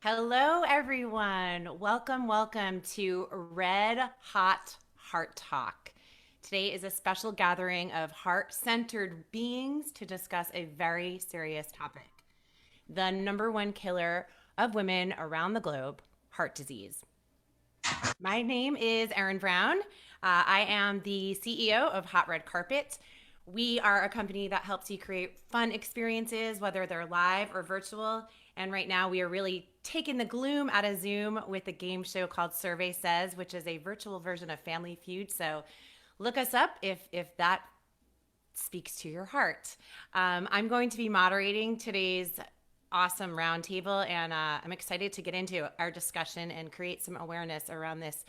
Hello, everyone. Welcome to Red Hot Heart Talk. Today is a special gathering of heart centered beings to discuss a very serious topic: the number one killer of women around the globe, heart disease. My name is Erin Brown. I am the CEO of Hot Red Carpet. We are a company that helps you create fun experiences, whether they're live or virtual. And right now, we are really taking the gloom out of Zoom with a game show called Survey Says, which is a virtual version of Family Feud. So look us up if that speaks to your heart. I'm going to be moderating today's awesome roundtable, and I'm excited to get into our discussion and create some awareness around this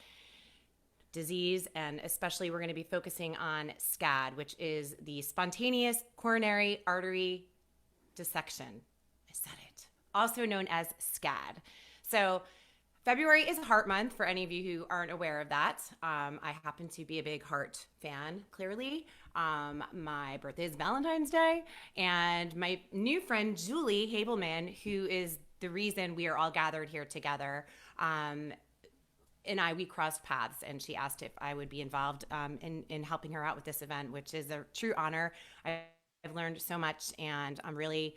disease. And especially, we're going to be focusing on Scad, which is the spontaneous coronary artery dissection. I said it. Also known as Scad. So February is Heart Month for any of you who aren't aware of that. I happen to be a big heart fan, clearly. My birthday is Valentine's Day, and my new friend, Julie Habelman, who is the reason we are all gathered here together, we crossed paths, and she asked if I would be involved in helping her out with this event, which is a true honor. I've learned so much, and I'm really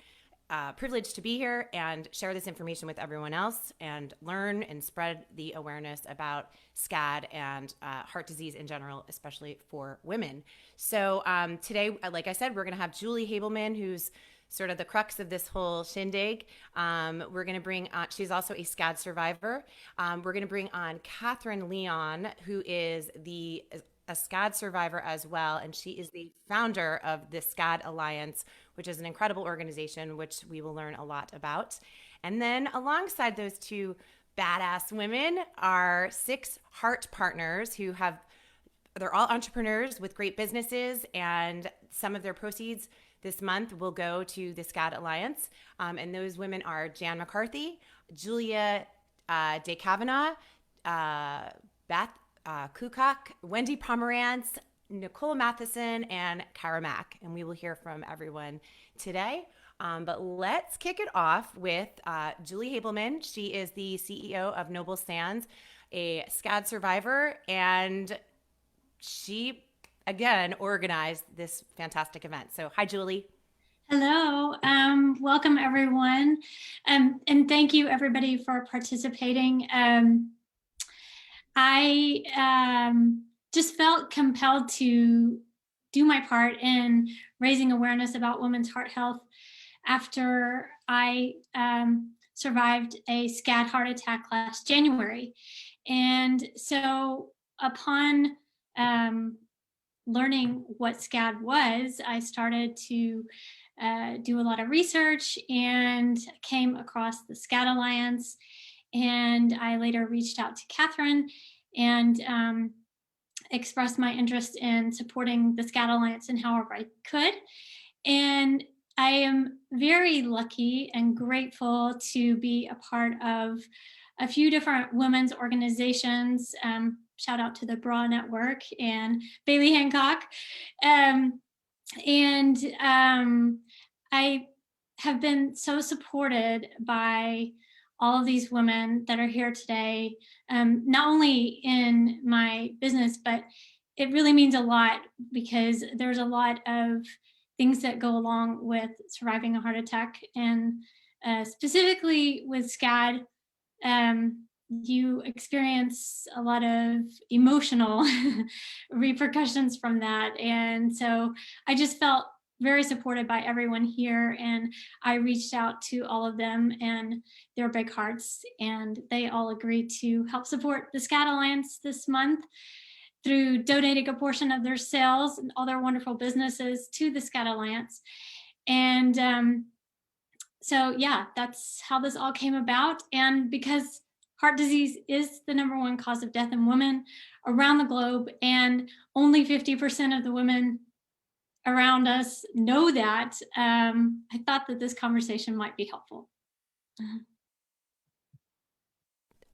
privileged to be here and share this information with everyone else and learn and spread the awareness about Scad and heart disease in general, especially for women. So today, like I said, we're going to have Julie Habelman, who's sort of the crux of this whole shindig. We're going to bring on, she's also a Scad survivor. We're going to bring on Catherine Leon, who is a Scad survivor as well, and she is the founder of the Scad Alliance, which is an incredible organization, which we will learn a lot about. And then alongside those two badass women are 6 heart partners they're all entrepreneurs with great businesses, and some of their proceeds this month will go to the Scad Alliance. And those women are Jan McCarthy, Julia De Kavanaugh, Beth Kukuk, Wendy Pomerantz, Nicole Matheson, and Kara Mack. And we will hear from everyone today. But let's kick it off with Julie Habelman. She is the CEO of Noble Sands, a Scad survivor, and she, again, organized this fantastic event. So hi, Julie. Hello, welcome everyone. And thank you everybody for participating. I just felt compelled to do my part in raising awareness about women's heart health after I survived a Scad heart attack last January. And so upon learning what Scad was, I started to do a lot of research and came across the Scad Alliance. And I later reached out to Catherine and expressed my interest in supporting the Scad Alliance in however I could. And I am very lucky and grateful to be a part of a few different women's organizations. Shout out to the Bra Network and Bailey Hancock. I have been so supported by all of these women that are here today, not only in my business, but it really means a lot because there's a lot of things that go along with surviving a heart attack. And specifically with Scad, you experience a lot of emotional repercussions from that. And so I just felt very supported by everyone here, and I reached out to all of them and their big hearts, and they all agreed to help support the Scad Alliance this month through donating a portion of their sales and all their wonderful businesses to the Scad Alliance. And so yeah, that's how this all came about. And because heart disease is the number one cause of death in women around the globe, and only 50% of the women around us know that, I thought that this conversation might be helpful.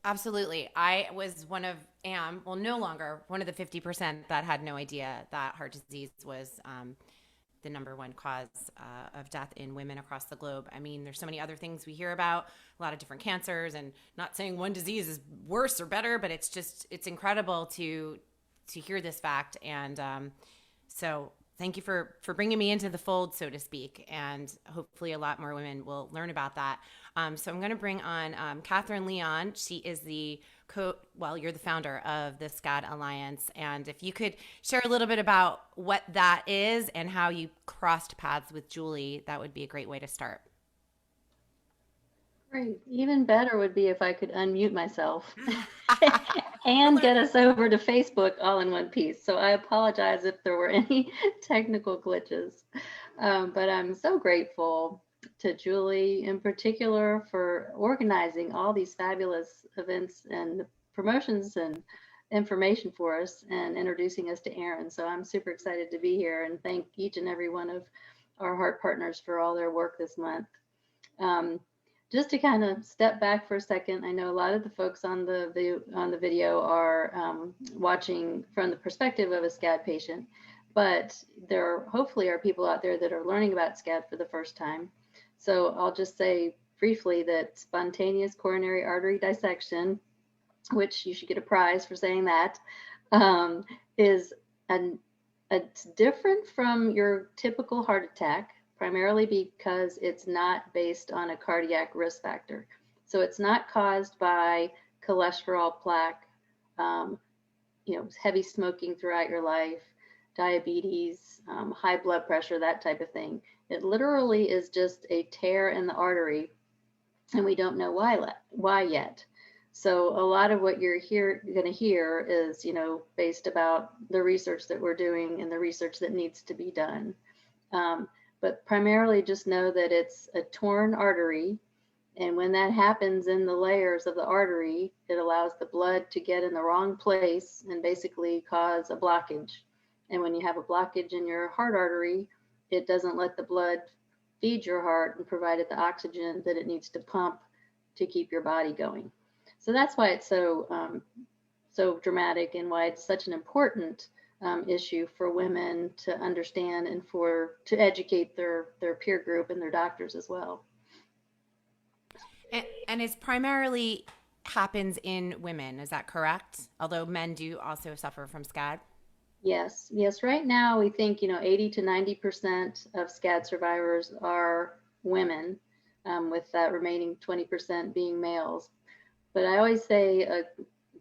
Absolutely. I was no longer one of the 50% that had no idea that heart disease was the #1 cause of death in women across the globe. I mean, there's so many other things we hear about, a lot of different cancers, and not saying one disease is worse or better, but it's incredible to hear this fact. And so thank you for bringing me into the fold, so to speak, and hopefully a lot more women will learn about that. So I'm going to bring on Catherine Leon. She is you're the founder of the Scad Alliance. And if you could share a little bit about what that is and how you crossed paths with Julie, that would be a great way to start. Great. Even better would be if I could unmute myself and get us over to Facebook all in one piece. So I apologize if there were any technical glitches, but I'm so grateful to Julie in particular for organizing all these fabulous events and promotions and information for us and introducing us to Erin. So I'm super excited to be here and thank each and every one of our heart partners for all their work this month. Just to kind of step back for a second, I know a lot of the folks on the video are watching from the perspective of a Scad patient, but there hopefully are people out there that are learning about Scad for the first time. So I'll just say briefly that spontaneous coronary artery dissection, which you should get a prize for saying that, is it's different from your typical heart attack, primarily because it's not based on a cardiac risk factor. So it's not caused by cholesterol, plaque, heavy smoking throughout your life, diabetes, high blood pressure, that type of thing. It literally is just a tear in the artery, and we don't know why yet. So a lot of what you're going to hear is, based about the research that we're doing and the research that needs to be done. But primarily just know that it's a torn artery. And when that happens in the layers of the artery, it allows the blood to get in the wrong place and basically cause a blockage. And when you have a blockage in your heart artery, it doesn't let the blood feed your heart and provide it the oxygen that it needs to pump to keep your body going. So that's why it's so dramatic and why it's such an important issue for women to understand and to educate their peer group and their doctors as well. And it's primarily happens in women, is that correct? Although men do also suffer from Scad? Yes. Right now, we think 80 to 90% of Scad survivors are women, with that remaining 20% being males. But I always say a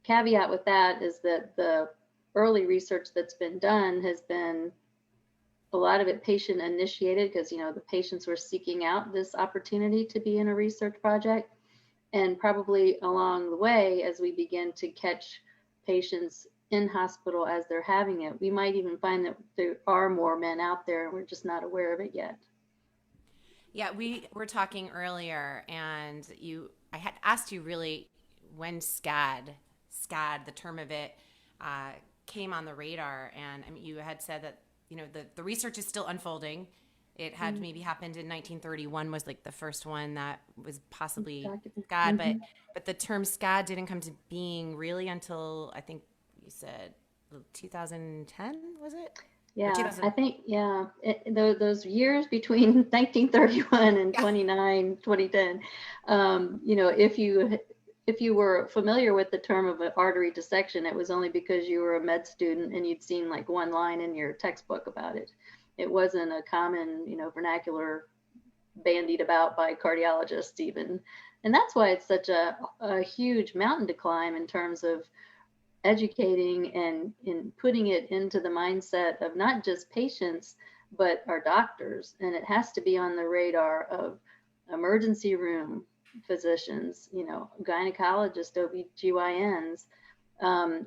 caveat with that is that the early research that's been done has been a lot of it patient initiated because the patients were seeking out this opportunity to be in a research project, and probably along the way as we begin to catch patients in hospital as they're having it, we might even find that there are more men out there and we're just not aware of it yet. Yeah, we were talking earlier and I had asked you really when Scad, the term of it, came on the radar, and I mean, you had said that the research is still unfolding. It had maybe happened in 1931 was like the first one that was possibly Scad, but the term Scad didn't come to being really until I think you said 2010, was it? Yeah, I think those years between 1931 and 2010. If you were familiar with the term of an artery dissection, it was only because you were a med student and you'd seen like one line in your textbook about it. It wasn't a common, vernacular bandied about by cardiologists even. And that's why it's such a huge mountain to climb in terms of educating and in putting it into the mindset of not just patients, but our doctors. And it has to be on the radar of emergency room physicians, gynecologists, OBGYNs.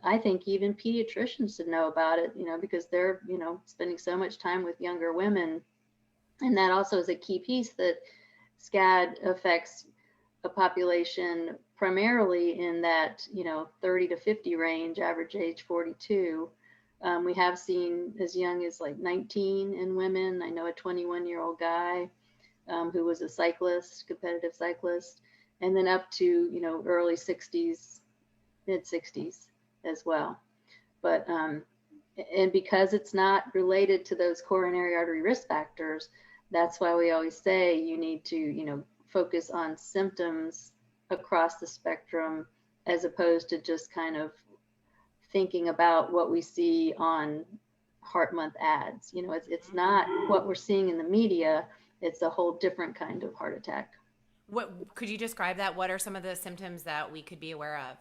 I think even pediatricians should know about it, because they're, spending so much time with younger women. And that also is a key piece that Scad affects a population primarily in that, 30 to 50 range, average age 42. We have seen as young as like 19 in women. I know a 21-year-old guy who was a cyclist, competitive cyclist, and then up to, early 60s, mid 60s as well. But And because it's not related to those coronary artery risk factors, that's why we always say you need to, focus on symptoms across the spectrum, as opposed to just kind of thinking about what we see on Heart Month ads. It's not what we're seeing in the media. It's a whole different kind of heart attack. What could you describe that? What are some of the symptoms that we could be aware of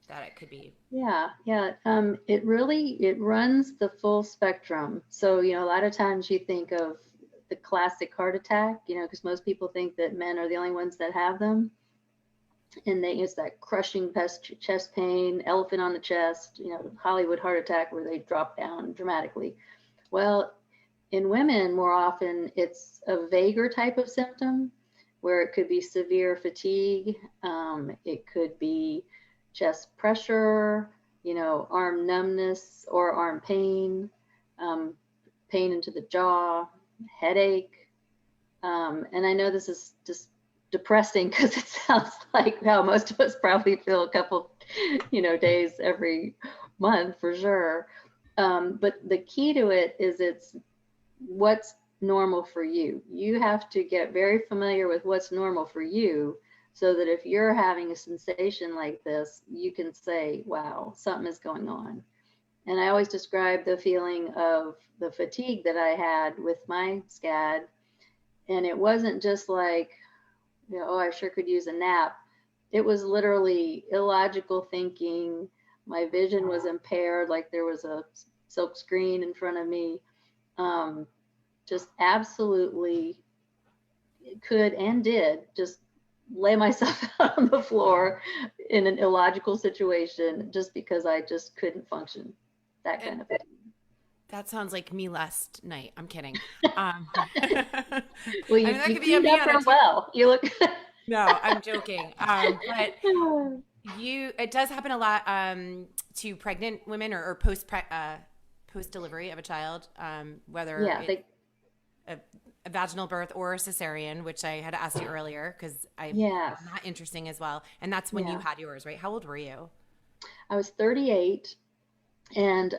that it could be? Yeah. It runs the full spectrum. So, a lot of times you think of the classic heart attack, because most people think that men are the only ones that have them. And it's that crushing chest pain, elephant on the chest, Hollywood heart attack where they drop down dramatically. Well, in women, more often it's a vaguer type of symptom where it could be severe fatigue. It could be chest pressure, arm numbness or arm pain, pain into the jaw, headache. And I know this is just depressing because it sounds like how most of us probably feel a couple, days every month for sure. But the key to it is it's what's normal for you. You have to get very familiar with what's normal for you, so that if you're having a sensation like this, you can say, wow, something is going on. And I always describe the feeling of the fatigue that I had with my Scad. And it wasn't just like, oh, I sure could use a nap. It was literally illogical thinking. My vision was impaired, like there was a silk screen in front of me. Just absolutely could and did just lay myself out on the floor in an illogical situation just because I just couldn't function. That kind of thing. That sounds like me last night. I'm kidding. Well, you cleaned up real well. You look. No, I'm joking. But it does happen a lot to pregnant women or post delivery of a child, whether a vaginal birth or a cesarean, which I had asked you earlier because I found that interesting as well. And that's when you had yours, right? How old were you? I was 38, and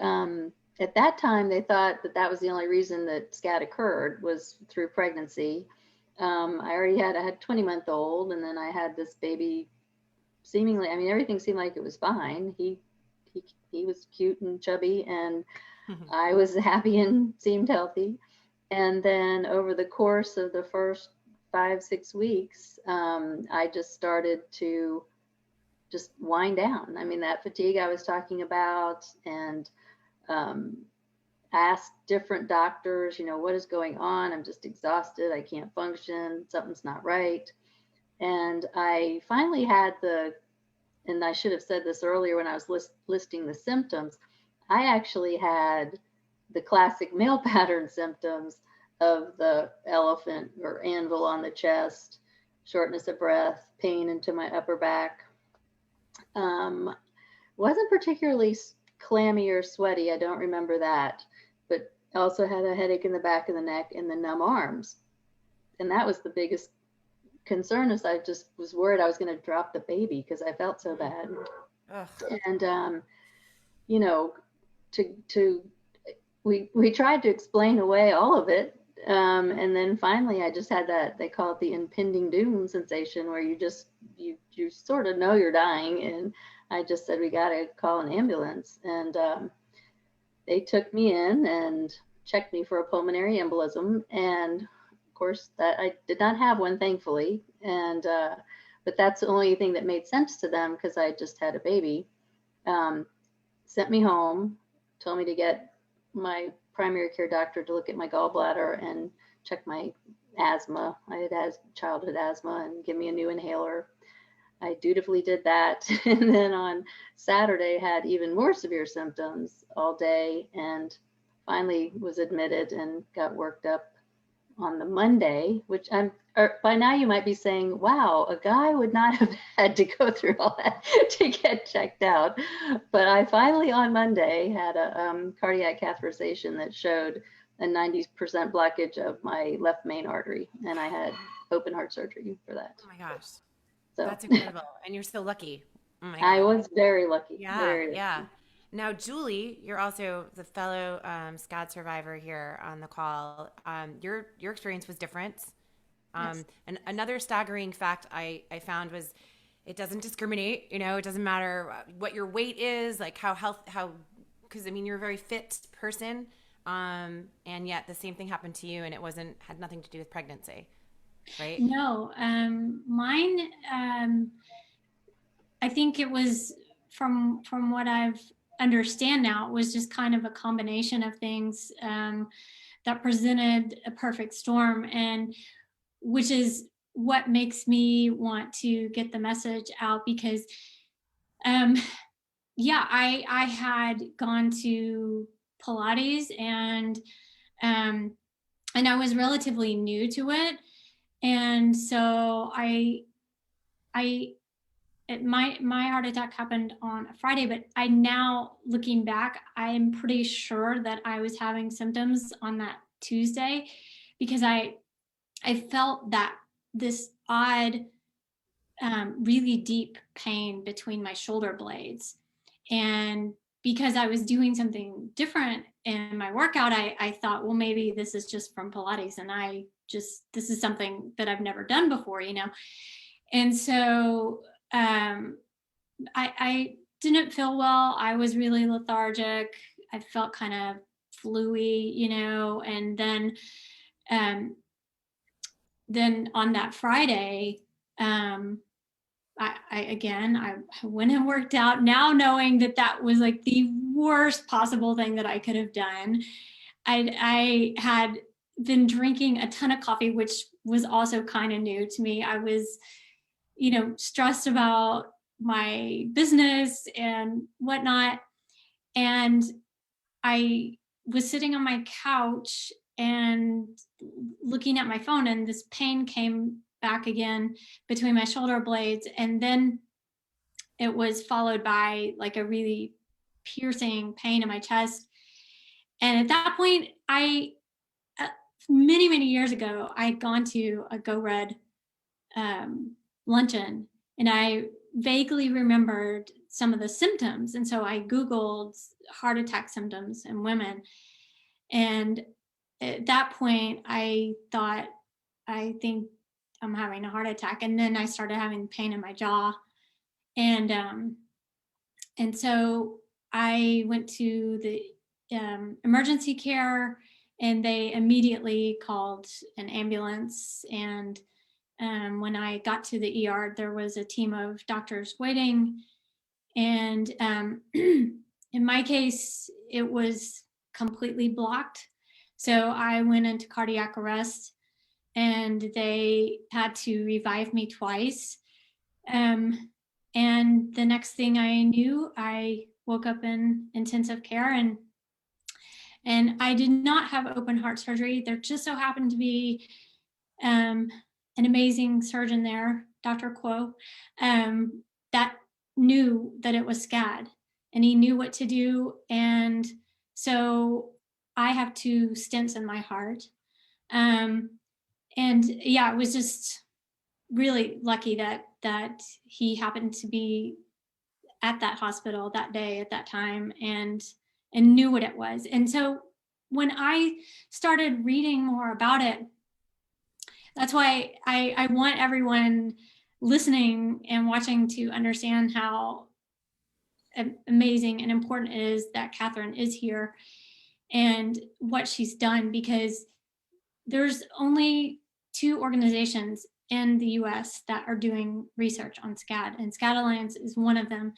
at that time they thought that was the only reason that Scad occurred was through pregnancy. I had a 20-month-old, and then I had this baby. Seemingly, everything seemed like it was fine. He was cute and chubby, and I was happy and seemed healthy. And then over the course of the first 5-6 weeks, I just started to just wind down. That fatigue I was talking about, and asked different doctors, what is going on? I'm just exhausted. I can't function. Something's not right. And I finally had and I should have said this earlier when I was listing the symptoms, I actually had the classic male pattern symptoms of the elephant or anvil on the chest, shortness of breath, pain into my upper back. Wasn't particularly clammy or sweaty. I don't remember that, but also had a headache in the back of the neck and the numb arms. And that was the biggest concern, is I just was worried I was going to drop the baby because I felt so bad. Ugh. And, we tried to explain away all of it. And then finally I just had that, they call it the impending doom sensation, where you sort of know you're dying. And I just said, we got to call an ambulance. And they took me in and checked me for a pulmonary embolism. And of course that I did not have one, thankfully. And, but that's the only thing that made sense to them, because I just had a baby. Sent me home, told me to get my primary care doctor to look at my gallbladder and check my asthma. I had childhood asthma, and give me a new inhaler. I dutifully did that. And then on Saturday had even more severe symptoms all day, and finally was admitted and got worked up on the Monday, which by now you might be saying, wow, a guy would not have had to go through all that to get checked out. But I finally on Monday had a cardiac catheterization that showed a 90% blockage of my left main artery. And I had open heart surgery for that. Oh my gosh. So that's incredible. And you're so lucky. Oh my God. I was very lucky. Yeah. Very yeah. lucky. Now, Julie, you're also the fellow Scad survivor here on the call. Your experience was different. Yes. And another staggering fact I found was it doesn't discriminate. You know, it doesn't matter what your weight is, like because I mean, you're a very fit person. And yet the same thing happened to you and it had nothing to do with pregnancy, right? No, mine, I think it was from what I've understand now, it was just kind of a combination of things that presented a perfect storm, and which is what makes me want to get the message out, because yeah, I had gone to Pilates, and I was relatively new to it, and so my heart attack happened on a Friday, but I now, looking back, I'm pretty sure that I was having symptoms on that Tuesday, because I felt that this odd, really deep pain between my shoulder blades. And because I was doing something different in my workout, I thought, well, maybe this is just from Pilates, and this is something that I've never done before, you know? And so I didn't feel well. I was really lethargic. I felt kind of fluey, you know, and then on that Friday, I went and worked out, now knowing that was like the worst possible thing that I could have done. I had been drinking a ton of coffee, which was also kind of new to me. I was, you know, stressed about my business and whatnot. And I was sitting on my couch and looking at my phone, and this pain came back again between my shoulder blades. And then it was followed by like a really piercing pain in my chest. And at that point, many years ago, I had gone to a Go Red luncheon, and I vaguely remembered some of the symptoms. And so I Googled heart attack symptoms in women. And at that point, I thought, I think I'm having a heart attack. And then I started having pain in my jaw. And so I went to the emergency care, and they immediately called an ambulance. And when I got to the ER, there was a team of doctors waiting. And in my case, it was completely blocked. So I went into cardiac arrest, and they had to revive me twice. And the next thing I knew, I woke up in intensive care, and I did not have open heart surgery. There just so happened to be an amazing surgeon there, Dr. Kuo, that knew that it was Scad, and he knew what to do. And so I have 2 stents in my heart. And yeah, it was just really lucky that he happened to be at that hospital that day at that time, and knew what it was. And so when I started reading more about it, that's why I want everyone listening and watching to understand how amazing and important it is that Catherine is here and what she's done, because there's only 2 organizations in the US that are doing research on Scad, and Scad Alliance is one of them.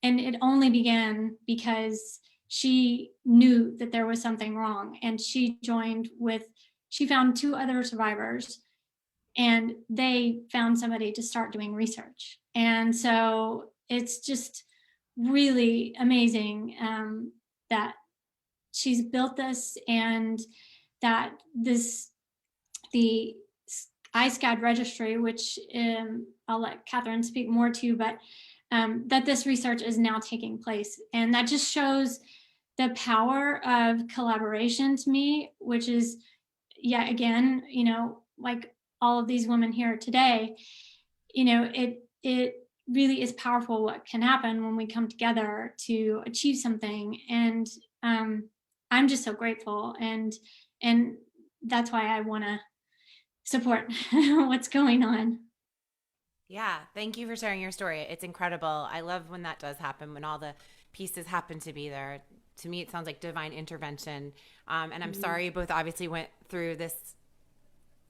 And it only began because she knew that there was something wrong, and she found 2 other survivors, and they found somebody to start doing research. And so it's just really amazing that she's built this, and that the Iscad Registry, which I'll let Catherine speak more to, but that this research is now taking place. And that just shows the power of collaboration to me, which is, yet again, you know, like all of these women here today, you know, it really is powerful what can happen when we come together to achieve something. And I'm just so grateful, and that's why I want to support what's going on. Yeah, thank you for sharing your story. It's incredible. I love when that does happen, when all the pieces happen to be there. To me, it sounds like divine intervention. And I'm sorry you both obviously went through this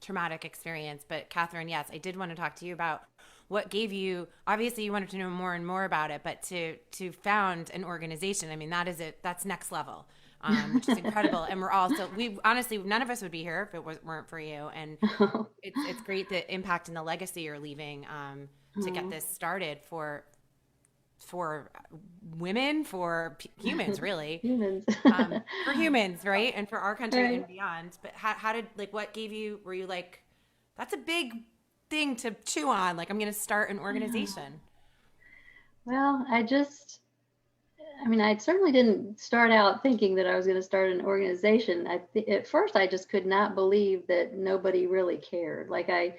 traumatic experience. But Catherine, yes, I did want to talk to you about what gave you, obviously you wanted to know more and more about it, but to found an organization, I mean, that is it. That's next level. Which is incredible. And we're all, so we honestly, none of us would be here if it weren't for you. And it's great the impact and the legacy you're leaving to get this started for women, for humans, really. Humans. For humans, right? And for our country Right. and beyond. But how did, like, what gave you, were you like, that's a big thing to chew on. Like, I'm going to start an organization. Well, I certainly didn't start out thinking that I was going to start an organization. At first, I just could not believe that nobody really cared. Like I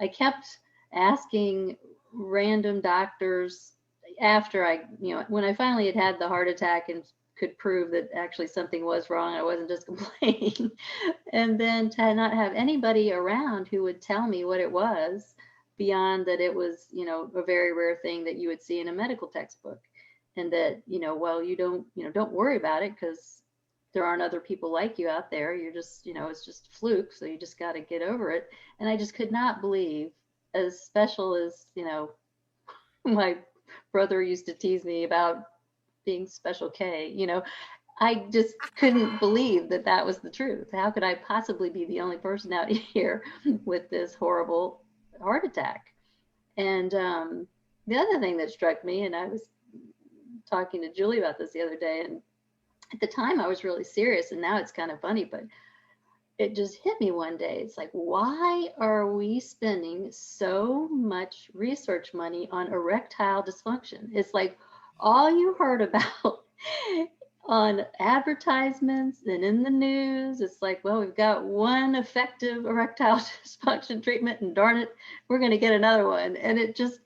kept asking random doctors after when I finally had the heart attack and could prove that actually something was wrong, I wasn't just complaining. And then to not have anybody around who would tell me what it was beyond that it was, a very rare thing that you would see in a medical textbook. And that, well, don't worry about it because there aren't other people like you out there. You're just, it's just a fluke. So you just got to get over it. And I just could not believe, as special as, my brother used to tease me about being special K, I just couldn't believe that that was the truth. How could I possibly be the only person out here with this horrible heart attack? And the other thing that struck me, and I was talking to Julie about this the other day, and at the time I was really serious, and now it's kind of funny, but it just hit me one day. It's like, why are we spending so much research money on erectile dysfunction? It's like all you heard about on advertisements and in the news. It's like, well, we've got one effective erectile dysfunction treatment, and darn it, we're going to get another one. And it just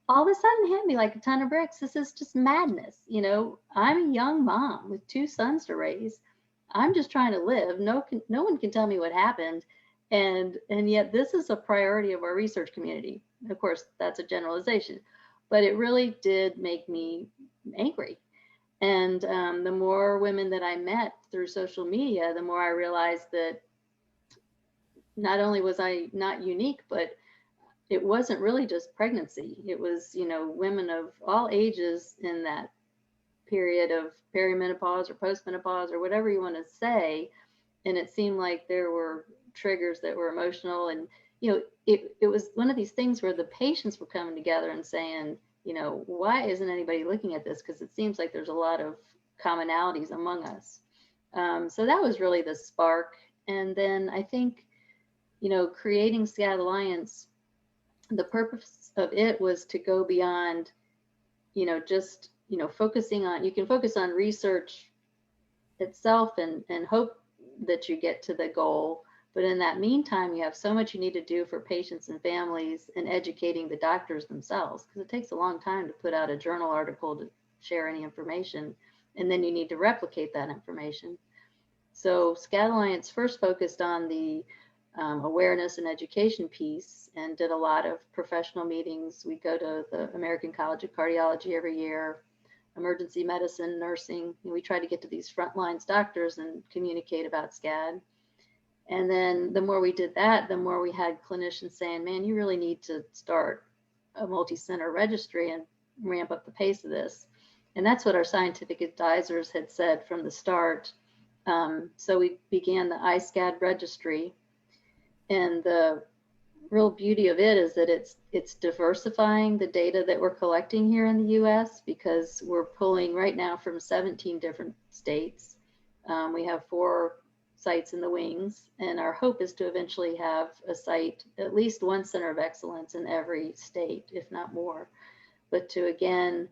all of a sudden hit me like a ton of bricks. This is just madness. I'm a young mom with 2 sons to raise. I'm just trying to live. No one can tell me what happened. And yet this is a priority of our research community. Of course, that's a generalization, but it really did make me angry. And the more women that I met through social media, the more I realized that not only was I not unique, but it wasn't really just pregnancy. It was, women of all ages in that period of perimenopause or postmenopause or whatever you want to say. And it seemed like there were triggers that were emotional. And, it was one of these things where the patients were coming together and saying, why isn't anybody looking at this? Because it seems like there's a lot of commonalities among us. So that was really the spark. And then I think, creating Scad Alliance, the purpose of it was to go beyond, just, focusing on, you can focus on research itself and hope that you get to the goal. But in that meantime, you have so much you need to do for patients and families and educating the doctors themselves, because it takes a long time to put out a journal article to share any information. And then you need to replicate that information. So Scad Alliance first focused on the awareness and education piece and did a lot of professional meetings. We go to the American College of Cardiology every year, emergency medicine, nursing. And we try to get to these frontlines doctors and communicate about Scad. And then the more we did that, the more we had clinicians saying, man, you really need to start a multi-center registry and ramp up the pace of this. And that's what our scientific advisors had said from the start. So we began the Iscad Registry. And the real beauty of it is that it's diversifying the data that we're collecting here in the US, because we're pulling right now from 17 different states. We have 4 sites in the wings, and our hope is to eventually have a site, at least one center of excellence in every state, if not more. But to again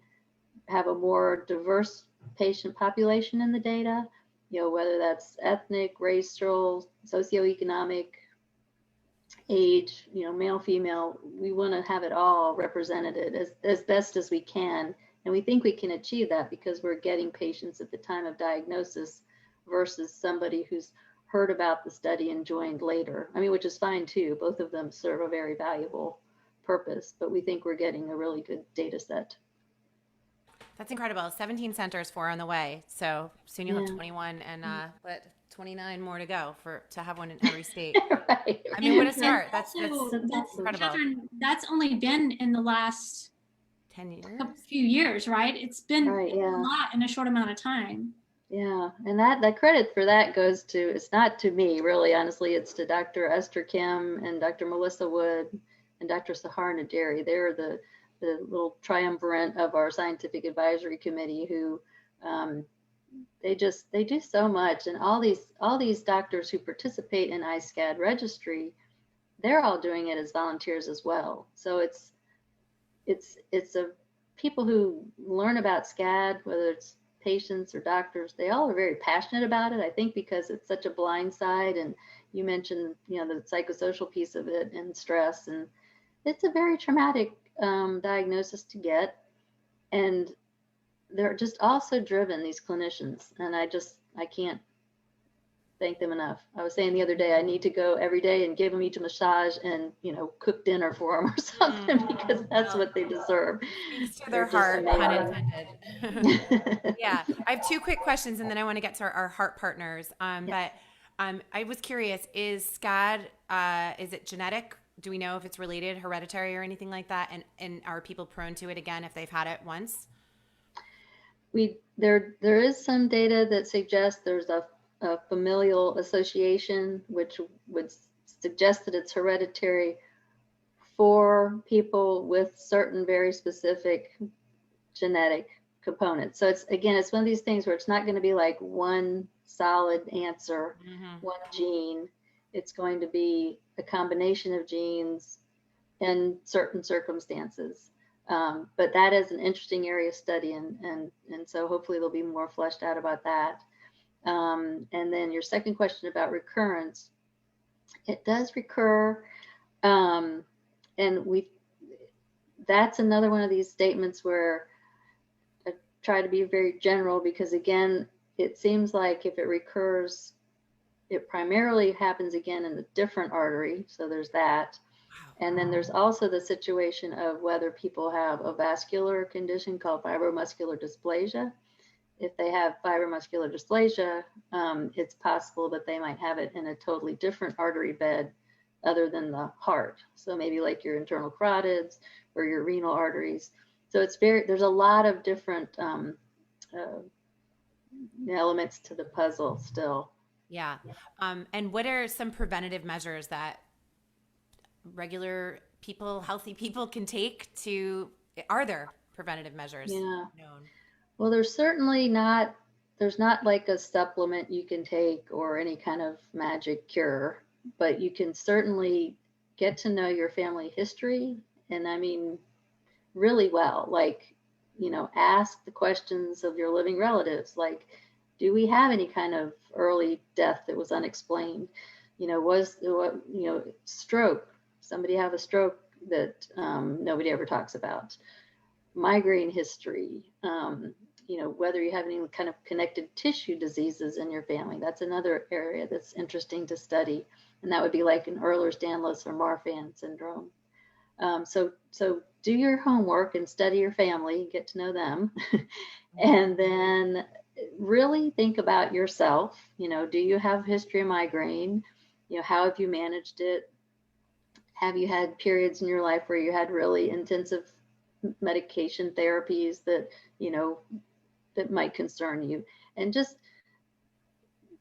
have a more diverse patient population in the data, whether that's ethnic, racial, socioeconomic, age, male, female, we want to have it all represented as best as we can. And we think we can achieve that because we're getting patients at the time of diagnosis versus somebody who's heard about the study and joined later. I mean, which is fine too. Both of them serve a very valuable purpose, but we think we're getting a really good data set. That's incredible. 17 centers, 4 on the way. So soon you'll have 21 and 29 more to go to have one in every state. Right. I mean, what a start. That's incredible. incredible. Catherine, that's only been in the last 10 years, few years, right? It's been Right, yeah. a lot in a short amount of time. Yeah, and that credit for that goes to, it's not to me really, honestly, it's to Dr. Esther Kim and Dr. Melissa Wood and Dr. Sahar Naderi. They're the little triumvirate of our scientific advisory committee who they do so much. And all these doctors who participate in Iscad Registry, they're all doing it as volunteers as well. So it's a people who learn about Scad, whether it's patients or doctors, they all are very passionate about it. I think because it's such a blind side, and you mentioned, the psychosocial piece of it and stress, and it's a very traumatic diagnosis to get. And they're just also driven, these clinicians, and I can't thank them enough. I was saying the other day, I need to go every day and give them each a massage and, cook dinner for them or something, because that's what they deserve. Speaks to their heart, pun intended. Yeah. I have 2 quick questions, and then I want to get to our heart partners. But I was curious, is Scad, is it genetic? Do we know if it's related, hereditary or anything like that? And are people prone to it again if they've had it once? There is some data that suggests there's a familial association, which would suggest that it's hereditary for people with certain very specific genetic components. So it's one of these things where it's not going to be like one solid answer, one gene. It's going to be a combination of genes in certain circumstances. But that is an interesting area of study, and so hopefully there'll be more fleshed out about that. And then your second question about recurrence, it does recur, and that's another one of these statements where I try to be very general, because again, it seems like if it recurs, it primarily happens again in a different artery, so there's that. And then there's also the situation of whether people have a vascular condition called fibromuscular dysplasia. If they have fibromuscular dysplasia, it's possible that they might have it in a totally different artery bed other than the heart. So maybe like your internal carotids or your renal arteries. So there's a lot of different elements to the puzzle still. Yeah. And what are some preventative measures that regular people, healthy people can take are there preventative measures known? Well, there's not like a supplement you can take or any kind of magic cure, but you can certainly get to know your family history. And I mean, really well, like, ask the questions of your living relatives, like, do we have any kind of early death that was unexplained? Stroke, somebody have a stroke that nobody ever talks about, migraine history, whether you have any kind of connective tissue diseases in your family. That's another area that's interesting to study. And that would be like an Ehlers-Danlos or Marfan syndrome. So do your homework and study your family, get to know them. And then really think about yourself. Do you have a history of migraine? How have you managed it? Have you had periods in your life where you had really intensive medication therapies that, that might concern you? And just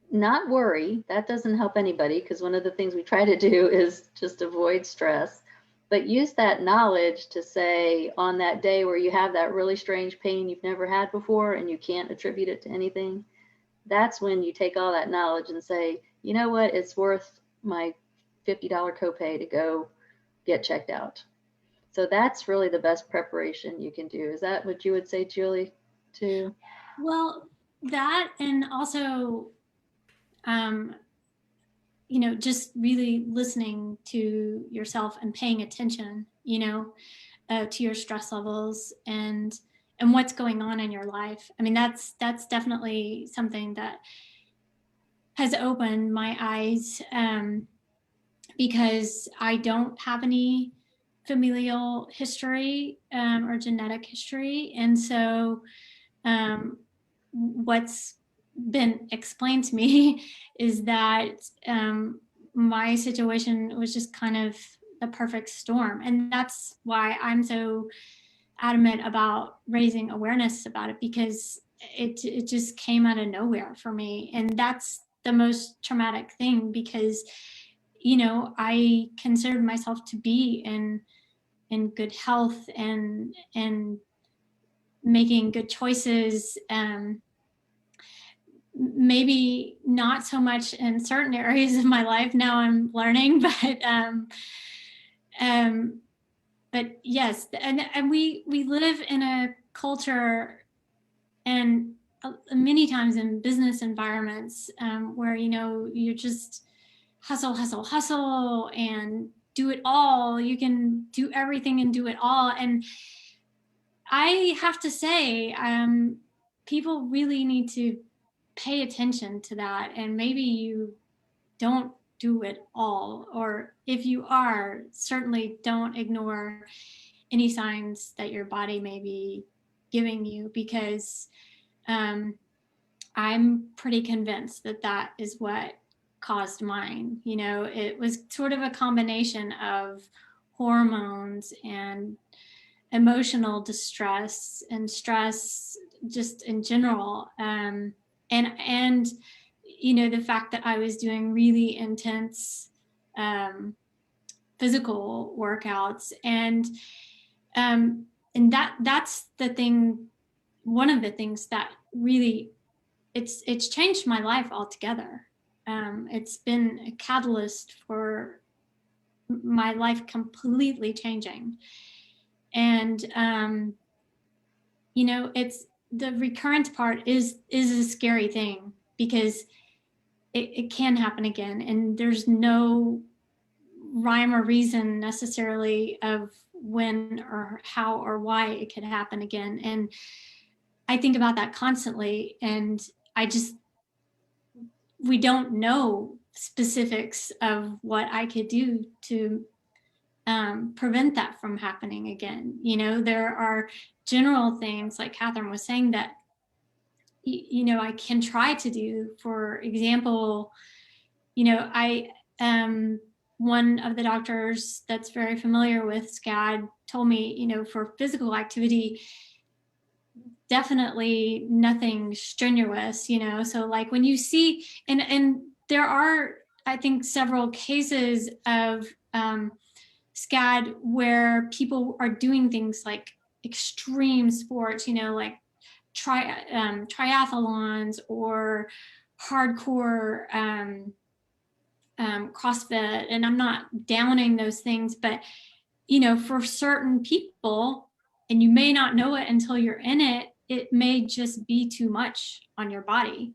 not worry. That doesn't help anybody, because one of the things we try to do is just avoid stress. But use that knowledge to say, on that day where you have that really strange pain you've never had before and you can't attribute it to anything, that's when you take all that knowledge and say, you know what, it's worth my $50 copay to go get checked out. So that's really the best preparation you can do. Is that what you would say, Julie, too? Well, that, and also just really listening to yourself and paying attention, to your stress levels and what's going on in your life. I mean, that's definitely something that has opened my eyes, because I don't have any familial history, or genetic history. And so what's been explained to me is that my situation was just kind of the perfect storm. And that's why I'm so adamant about raising awareness about it, because it just came out of nowhere for me. And that's the most traumatic thing, because I considered myself to be in good health and making good choices. Maybe not so much in certain areas of my life. Now I'm learning, but yes, and we live in a culture, and many times in business environments, where you're just hustle, hustle, hustle, and do it all. You can do everything and do it all. And I have to say, people really need to pay attention to that. And maybe you don't do it all, or if you are, certainly don't ignore any signs that your body may be giving you, because I'm pretty convinced that that is what caused mine. It was sort of a combination of hormones and emotional distress and stress just in general, and the fact that I was doing really intense physical workouts, and that's the thing, one of the things that really it's changed my life altogether. It's been a catalyst for my life completely changing. And it's the recurrence part is a scary thing, because it can happen again, and there's no rhyme or reason necessarily of when or how or why it could happen again. And I think about that constantly, and we don't know specifics of what I could do to prevent that from happening again. There are general things, like Catherine was saying, that I can try to do. For example, I one of the doctors that's very familiar with Scad told me, for physical activity, definitely nothing strenuous, so like when you see, and there are, I think, several cases of Scad where people are doing things like extreme sports, like triathlons or hardcore CrossFit. And I'm not downing those things, but for certain people, and you may not know it until you're in it, it may just be too much on your body.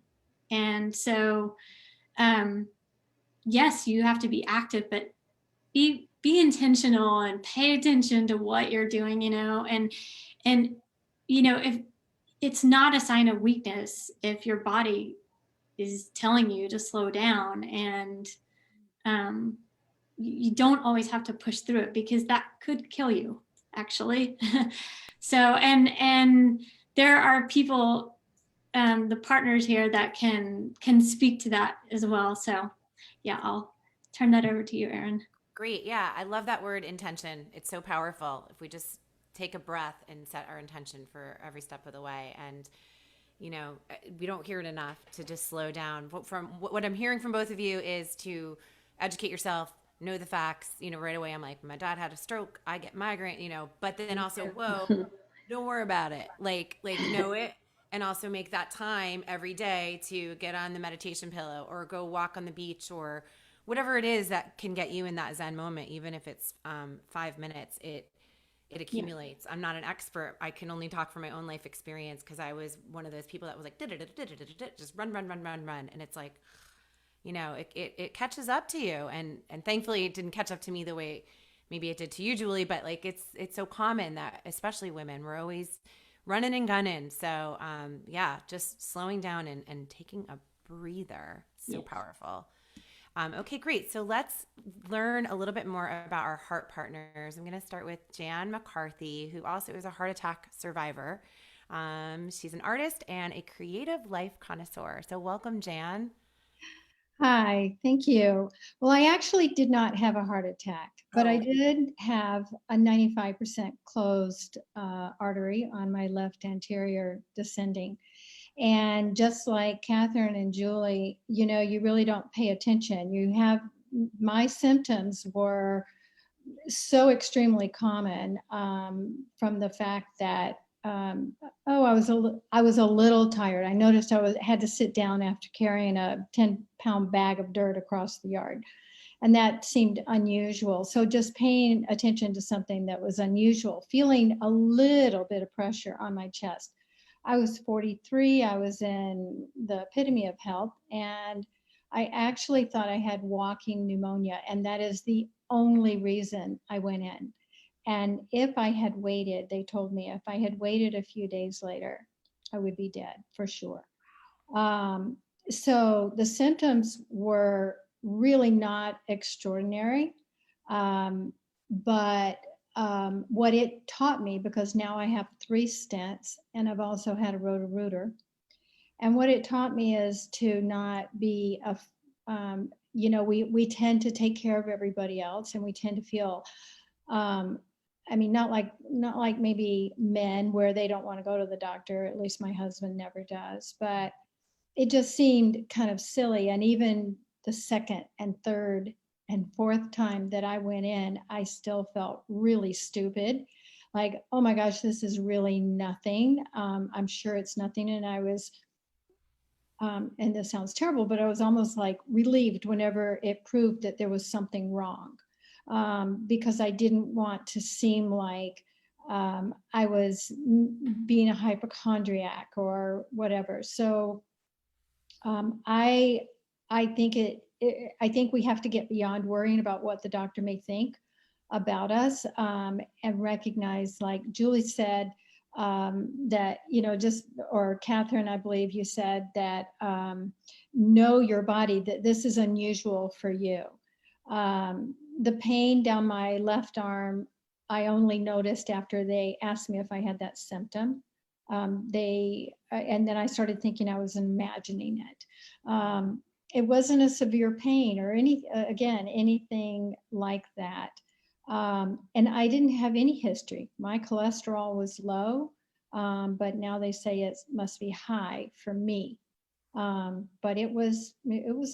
And so yes, you have to be active, but be intentional and pay attention to what you're doing, and if it's not a sign of weakness, if your body is telling you to slow down, and you don't always have to push through it, because that could kill you, actually. So, and there are people, the partners here, that can speak to that as well. So yeah, I'll turn that over to you, Erin. Great. Yeah. I love that word, intention. It's so powerful. If we just take a breath and set our intention for every step of the way. And, we don't hear it enough to just slow down. From what I'm hearing from both of you is to educate yourself, know the facts. Right away I'm like, my dad had a stroke, I get migraine, but then also, whoa, don't worry about it. Like know it. And also make that time every day to get on the meditation pillow or go walk on the beach or whatever it is that can get you in that Zen moment. Even if it's 5 minutes, it accumulates. Yeah. I'm not an expert. I can only talk from my own life experience, because I was one of those people that was like, just run. And it's like, it catches up to you. And thankfully it didn't catch up to me the way maybe it did to you, Julie, but like, it's so common that especially women, we're always running and gunning. So, yeah, just slowing down and taking a breather. So powerful. Okay, great. So let's learn a little bit more about our heart partners. I'm going to start with Jan McCarthy, who also is a heart attack survivor. She's an artist and a creative life connoisseur. So welcome, Jan. Hi, thank you. Well, I actually did not have a heart attack, but I Oh. did have a 95% closed artery on my left anterior descending. And just like Catherine and Julie, you really don't pay attention. My symptoms were so extremely common from the fact that I was a little tired. I noticed had to sit down after carrying a 10-pound bag of dirt across the yard, and that seemed unusual. So just paying attention to something that was unusual, feeling a little bit of pressure on my chest. I was 43. I was in the epitome of health, and I actually thought I had walking pneumonia, and that is the only reason I went in. And if I had waited, they told me if I had waited a few days later, I would be dead for sure. So the symptoms were really not extraordinary. But what it taught me, because now I have 3 stents and I've also had a Roto-Rooter. And what it taught me is to not be we tend to take care of everybody else, and we tend to feel, not like maybe men where they don't want to go to the doctor. At least my husband never does, but it just seemed kind of silly. And even the second and third and fourth time that I went in, I still felt really stupid. Like, oh my gosh, this is really nothing. I'm sure it's nothing. And I was, and this sounds terrible, but I was almost like relieved whenever it proved that there was something wrong, because I didn't want to seem like I was being a hypochondriac or whatever. So I think I think we have to get beyond worrying about what the doctor may think about us, and recognize, like Julie said, that, or Catherine, I believe you said that, know your body, that this is unusual for you. The pain down my left arm, I only noticed after they asked me if I had that symptom. And then I started thinking I was imagining it. It wasn't a severe pain or anything like that. And I didn't have any history. My cholesterol was low, but now they say it must be high for me. But it was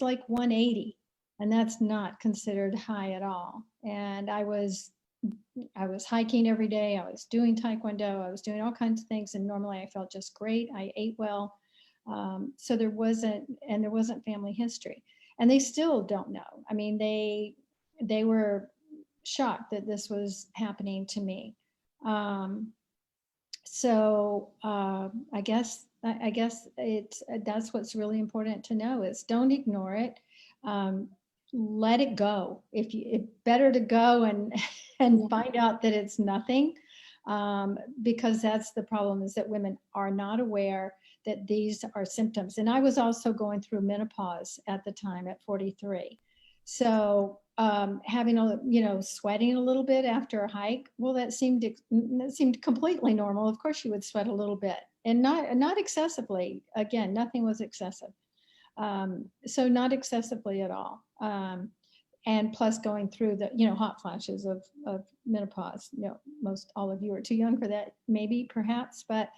like 180, and that's not considered high at all. And I was hiking every day. I was doing Taekwondo. I was doing all kinds of things. And normally I felt just great. I ate well. So there wasn't family history, and they still don't know. I mean, they were shocked that this was happening to me. I guess that's what's really important to know is don't ignore it. Let it go. It's better to go and find out that it's nothing, because that's the problem, is that women are not aware that these are symptoms. And I was also going through menopause at the time at 43. So having sweating a little bit after a hike, well, that seemed completely normal. Of course you would sweat a little bit, and not excessively. Again, nothing was excessive. So not excessively at all. And plus going through the, hot flashes of menopause. Most all of you are too young for that, maybe, perhaps, but,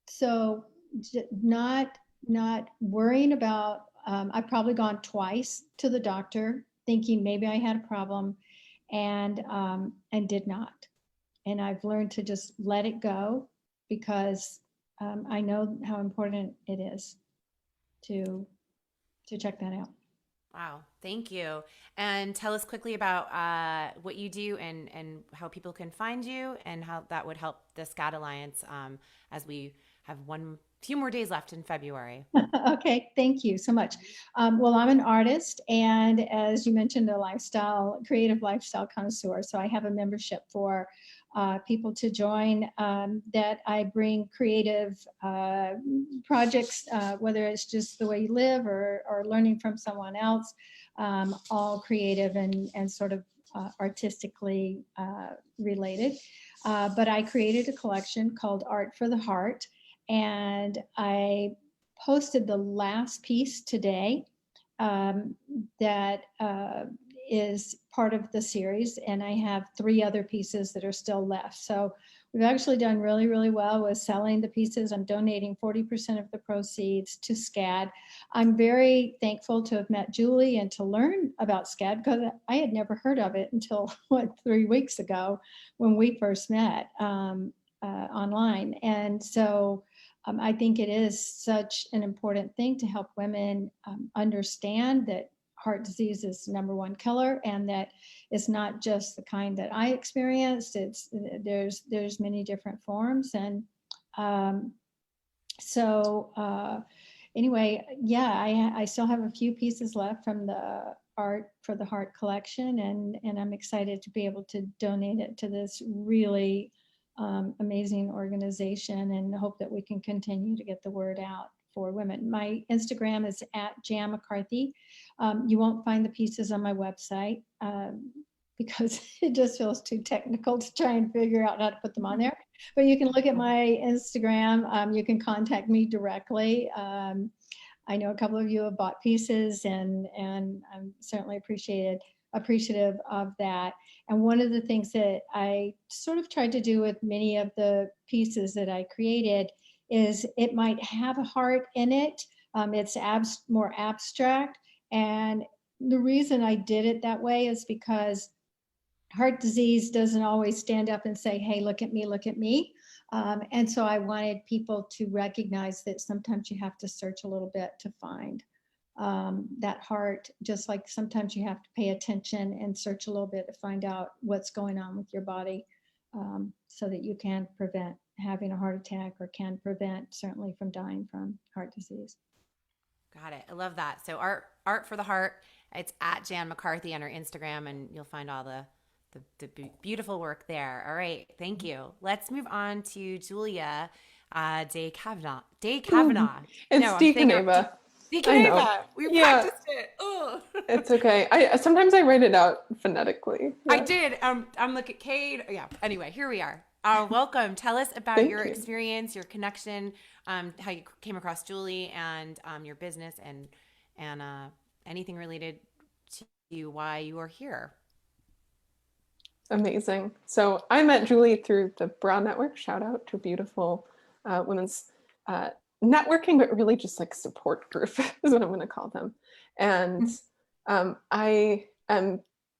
so not worrying about, I've probably gone twice to the doctor thinking maybe I had a problem, and did not. And I've learned to just let it go, because I know how important it is to check that out. Wow. Thank you. And tell us quickly about what you do and how people can find you, and how that would help the Scad Alliance, as we have 1 few more days left in February. Okay, thank you so much. Well, I'm an artist, and as you mentioned, a creative lifestyle connoisseur. So I have a membership for people to join that I bring creative projects, whether it's just the way you live or learning from someone else, all creative and sort of artistically related. But I created a collection called Art for the Heart, and I posted the last piece today that is part of the series, and I have 3 other pieces that are still left. So we've actually done really, really well with selling the pieces. I'm donating 40% of the proceeds to Scad. I'm very thankful to have met Julie and to learn about Scad, because I had never heard of it until 3 weeks ago when we first met online. And so I think it is such an important thing to help women understand that heart disease is the #1 killer, and that it's not just the kind that I experienced. There's many different forms, and anyway, yeah, I still have a few pieces left from the Art for the Heart collection, and I'm excited to be able to donate it to this really amazing organization, and hope that we can continue to get the word out for women. My Instagram is @JamMcCarthy. You won't find the pieces on my website because it just feels too technical to try and figure out how to put them on there. But you can look at my Instagram. You can contact me directly. I know a couple of you have bought pieces, and I'm certainly appreciative of that. And one of the things that I sort of tried to do with many of the pieces that I created is it might have a heart in it. It's more abstract. And the reason I did it that way is because heart disease doesn't always stand up and say, hey, look at me, look at me. And so I wanted people to recognize that sometimes you have to search a little bit to find that heart, just like sometimes you have to pay attention and search a little bit to find out what's going on with your body, so that you can prevent having a heart attack, or can prevent certainly from dying from heart disease. Got it. I love that. So art for the heart. It's @Jan McCarthy on her Instagram, and you'll find all the beautiful work there. All right. Thank you. Let's move on to Julia Day Kavanaugh. It's No, Deaconeva. Deaconeva. We practiced it. Oh. It's okay. Sometimes I write it out phonetically. Yeah. I did. I'm looking at Cade. Yeah. Anyway, here we are. Welcome. Tell us about Thank your you. experience, your connection, how you came across Julie, and your business, and anything related to why you are here. Amazing. So I met Julie through the Brown Network. Shout out to a beautiful women's networking, but really just like support group is what I'm going to call them. And I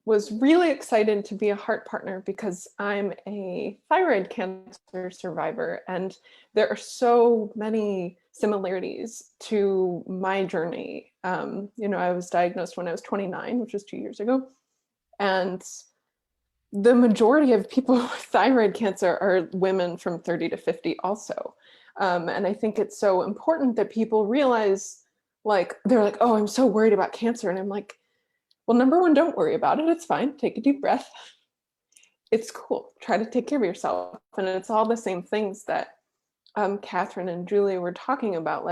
was really excited to be a heart partner because I'm a thyroid cancer survivor, and there are so many similarities to my journey. I was diagnosed when I was 29, which was 2 years ago. And the majority of people with thyroid cancer are women from 30 to 50 also. And I think it's so important that people realize, they're like, oh, I'm so worried about cancer. And I'm like, well, number one, don't worry about it. It's fine. Take a deep breath. It's cool. Try to take care of yourself. And it's all the same things that Catherine and Julie were talking about,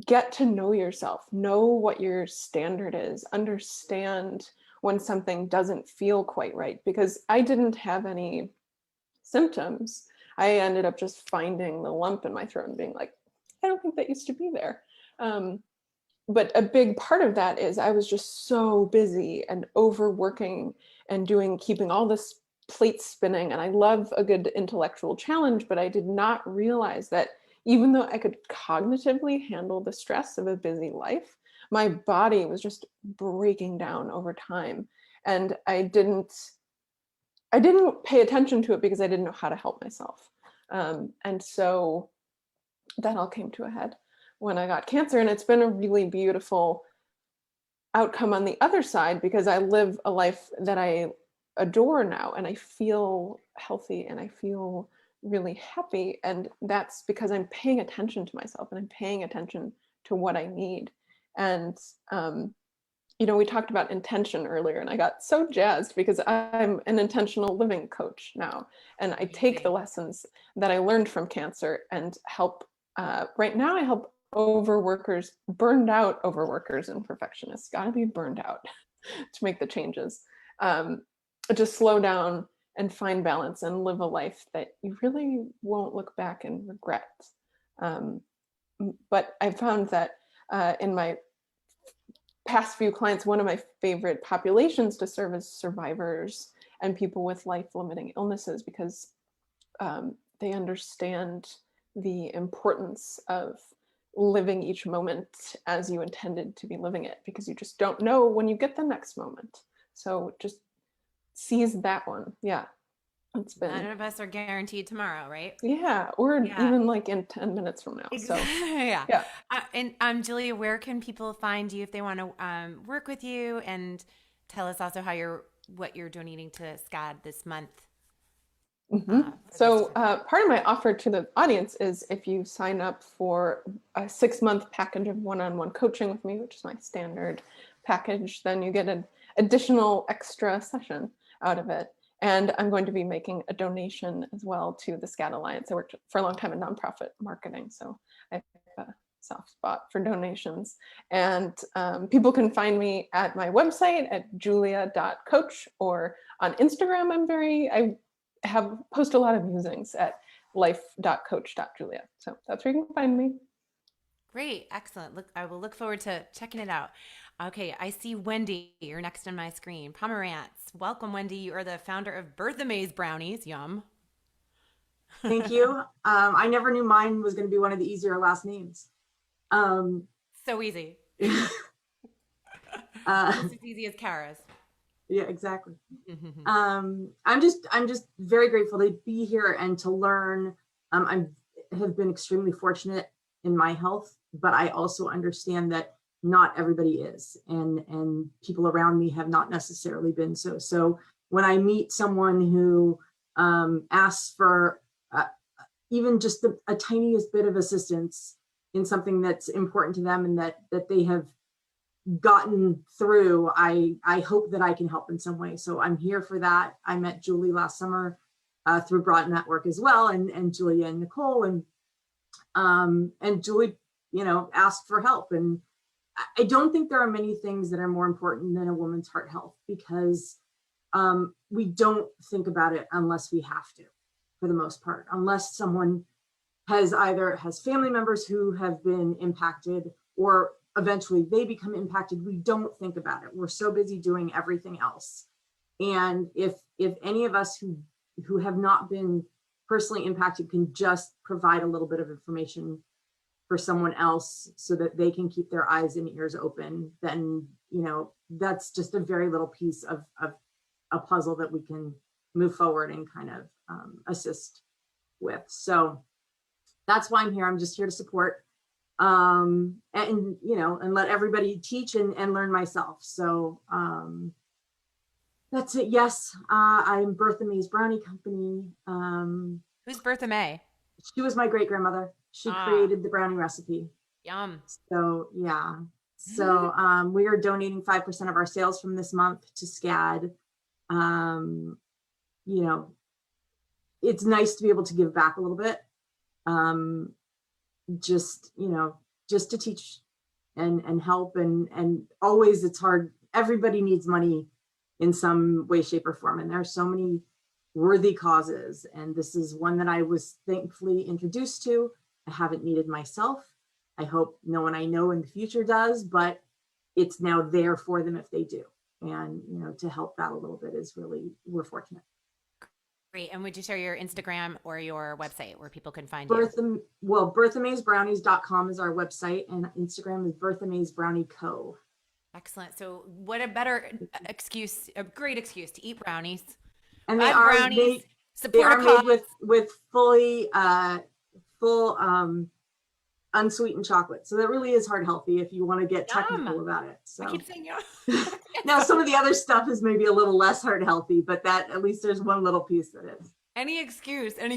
get to know yourself, know what your standard is, understand when something doesn't feel quite right, because I didn't have any symptoms. I ended up just finding the lump in my throat and being like, I don't think that used to be there. But a big part of that is I was just so busy and overworking and keeping all this plate spinning. And I love a good intellectual challenge, but I did not realize that even though I could cognitively handle the stress of a busy life, my body was just breaking down over time. And I didn't pay attention to it because I didn't know how to help myself. And so that all came to a head when I got cancer. And it's been a really beautiful outcome on the other side, because I live a life that I adore now, and I feel healthy and I feel really happy. And that's because I'm paying attention to myself and I'm paying attention to what I need. And, we talked about intention earlier, and I got so jazzed because I'm an intentional living coach now. And I take the lessons that I learned from cancer and help, right now I help burned out overworkers and perfectionists, gotta be burned out to make the changes, to slow down and find balance and live a life that you really won't look back and regret. But I found that in my past few clients, one of my favorite populations to serve is survivors and people with life-limiting illnesses, because they understand the importance of living each moment as you intended to be living it, because you just don't know when you get the next moment. So just seize that one. Yeah. It's been, none of us are guaranteed tomorrow, right? Yeah, or even like in 10 minutes from now. So yeah. And Julia, where can people find you if they want to work with you? And tell us also what you're donating to Scad this month. So part of my offer to the audience is, if you sign up for a 6-month package of one-on-one coaching with me, which is my standard package, then you get an additional extra session out of it. And I'm going to be making a donation as well to the Scad Alliance. I worked for a long time in nonprofit marketing, so I have a soft spot for donations. And people can find me at my website at julia.coach, or on Instagram. I post a lot of musings at life.coach.julia. So that's where you can find me. Great. Excellent. I will look forward to checking it out. Okay. I see Wendy. You're next on my screen. Pomerantz. Welcome, Wendy. You are the founder of Bertha Brownies. Yum. Thank you. I never knew mine was going to be one of the easier last names. So easy. It's as easy as Kara's. Yeah, exactly. I'm just very grateful to be here and to learn. I have been extremely fortunate in my health, but I also understand that not everybody is, and people around me have not necessarily been so. So when I meet someone who asks for even just a tiniest bit of assistance in something that's important to them and that they have gotten through, I hope that I can help in some way. So I'm here for that. I met Julie last summer through Broad Network as well, and Julia and Nicole, and Julie, asked for help. And I don't think there are many things that are more important than a woman's heart health, because we don't think about it unless we have to, for the most part, unless someone has family members who have been impacted, or eventually they become impacted. We don't think about it. We're so busy doing everything else. And if any of us who have not been personally impacted can just provide a little bit of information for someone else so that they can keep their eyes and ears open, then, that's just a very little piece of a puzzle that we can move forward and kind of assist with. So that's why I'm here. I'm just here to support, and let everybody teach and learn myself. So that's it. Yes, I'm Bertha May's Brownie Company. Who's Bertha May? She was my great grandmother. She created the brownie recipe. Yum. So yeah. So we are donating 5% of our sales from this month to Scad. It's nice to be able to give back a little bit. Just to teach and help, and always it's hard. Everybody needs money in some way, shape, or form. And there are so many worthy causes. And this is one that I was thankfully introduced to. I haven't needed myself. I hope no one I know in the future does, but it's now there for them if they do. And, to help that a little bit is really, we're fortunate. Great. And would you share your Instagram or your website where people can find you? BerthaMaysBrownies.com is our website, and Instagram is Bertha May's Brownie Co. Excellent. So what a better excuse, a great excuse to eat brownies. And they are made with full unsweetened chocolate. So that really is heart healthy if you want to get technical about it. So I keep saying now some of the other stuff is maybe a little less heart healthy, but that at least there's one little piece that is. Any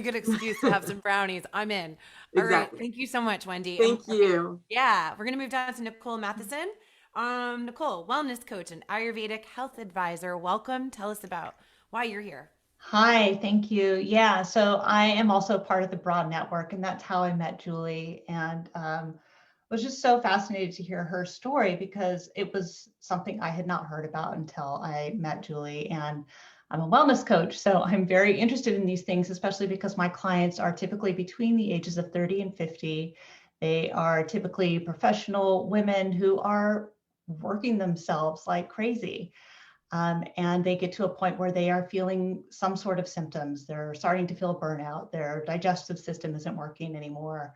good excuse to have some brownies, I'm in. All right. Exactly. Thank you so much, Wendy. Thank you. Yeah, we're going to move down to Nicole Matheson. Nicole, wellness coach and Ayurvedic health advisor. Welcome. Tell us about why you're here. Hi, thank you. Yeah, so I am also part of the Broad Network, and that's how I met Julie. And was just so fascinated to hear her story because it was something I had not heard about until I met Julie. And I'm a wellness coach, so I'm very interested in these things, especially because my clients are typically between the ages of 30 and 50. They are typically professional women who are working themselves like crazy. And they get to a point where they are feeling some sort of symptoms. They're starting to feel burnout. Their digestive system isn't working anymore.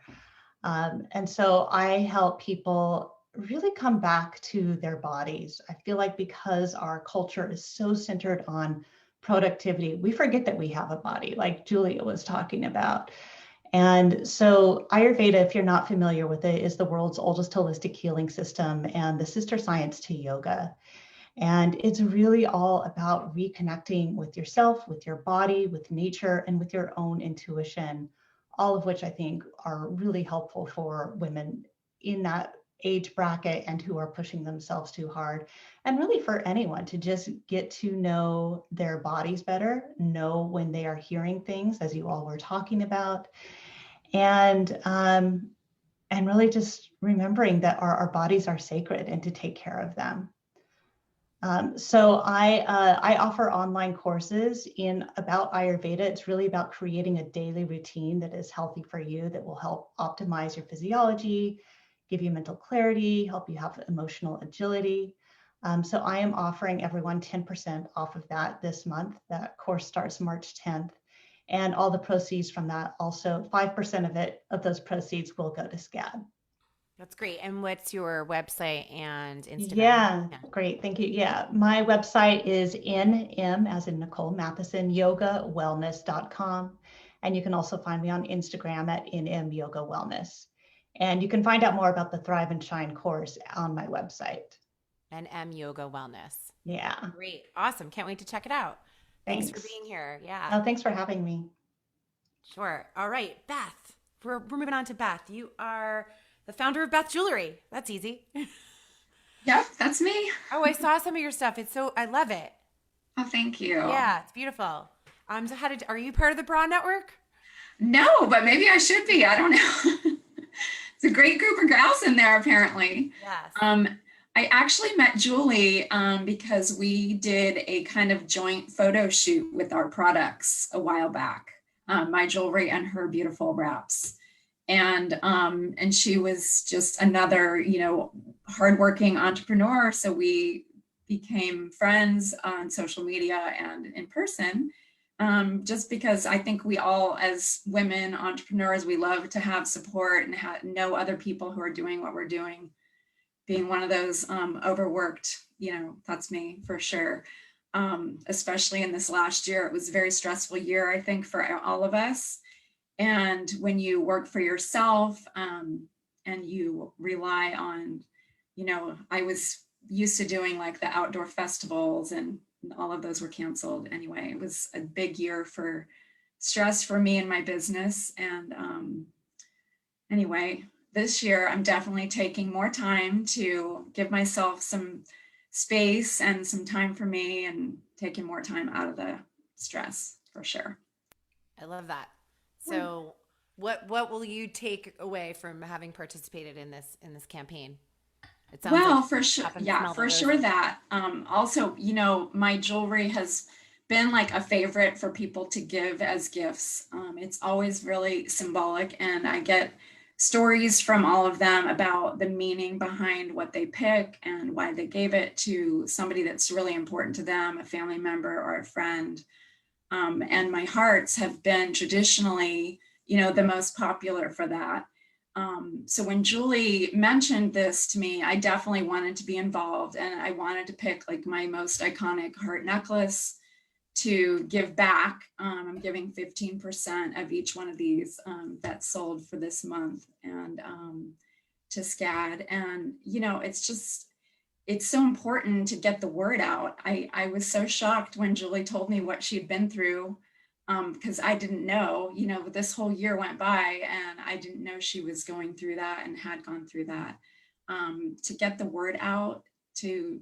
And so I help people really come back to their bodies. I feel like because our culture is so centered on productivity, we forget that we have a body, like Julia was talking about. And so Ayurveda, if you're not familiar with it, is the world's oldest holistic healing system and the sister science to yoga. And it's really all about reconnecting with yourself, with your body, with nature, and with your own intuition, all of which I think are really helpful for women in that age bracket and who are pushing themselves too hard. And really for anyone to just get to know their bodies better, know when they are hearing things, as you all were talking about, and really just remembering that our bodies are sacred and to take care of them. So I offer online courses about Ayurveda. It's really about creating a daily routine that is healthy for you, that will help optimize your physiology, give you mental clarity, help you have emotional agility. So I am offering everyone 10% off of that this month. That course starts March 10th. And all the proceeds from that, also 5% of those proceeds will go to Scad. That's great. And what's your website and Instagram? Yeah, great. Thank you. Yeah, my website is NM, as in Nicole Matheson, yogawellness.com. And you can also find me on Instagram at NM Yoga Wellness. And you can find out more about the Thrive and Shine course on my website. NM Yoga Wellness. Yeah. Great. Awesome. Can't wait to check it out. Thanks for being here. Yeah. Oh, thanks for having me. Sure. All right, Beth. We're moving on to Beth. You are the founder of Beth Jewelry. That's easy. Yep, that's me. Oh, I saw some of your stuff. I love it. Oh, thank you. Yeah, it's beautiful. So are you part of the Bra Network? No, but maybe I should be. I don't know. It's a great group of gals in there, apparently. Yes. I actually met Julie because we did a kind of joint photo shoot with our products a while back, my jewelry and her beautiful wraps. And she was just another, hardworking entrepreneur. So we became friends on social media and in person, just because I think we all, as women entrepreneurs, we love to have support and know other people who are doing what we're doing. Being one of those overworked, that's me for sure. Especially in this last year, it was a very stressful year, I think, for all of us. And when you work for yourself and you rely on, I was used to doing like the outdoor festivals and all of those were canceled anyway. It was a big year for stress for me and my business. And anyway, this year I'm definitely taking more time to give myself some space and some time for me and taking more time out of the stress for sure. I love that. So what will you take away from having participated in this campaign? It sounds like for sure. Yeah, for sure that. Also, my jewelry has been like a favorite for people to give as gifts. It's always really symbolic, and I get stories from all of them about the meaning behind what they pick and why they gave it to somebody that's really important to them, a family member or a friend. And my hearts have been traditionally, the most popular for that. So when Julie mentioned this to me, I definitely wanted to be involved, and I wanted to pick like my most iconic heart necklace to give back. I'm giving 15% of each one of these that's sold for this month and to Scad. And, it's so important to get the word out. I was so shocked when Julie told me what she'd been through because I didn't know, this whole year went by and I didn't know she was going through that and had gone through that. To get the word out to,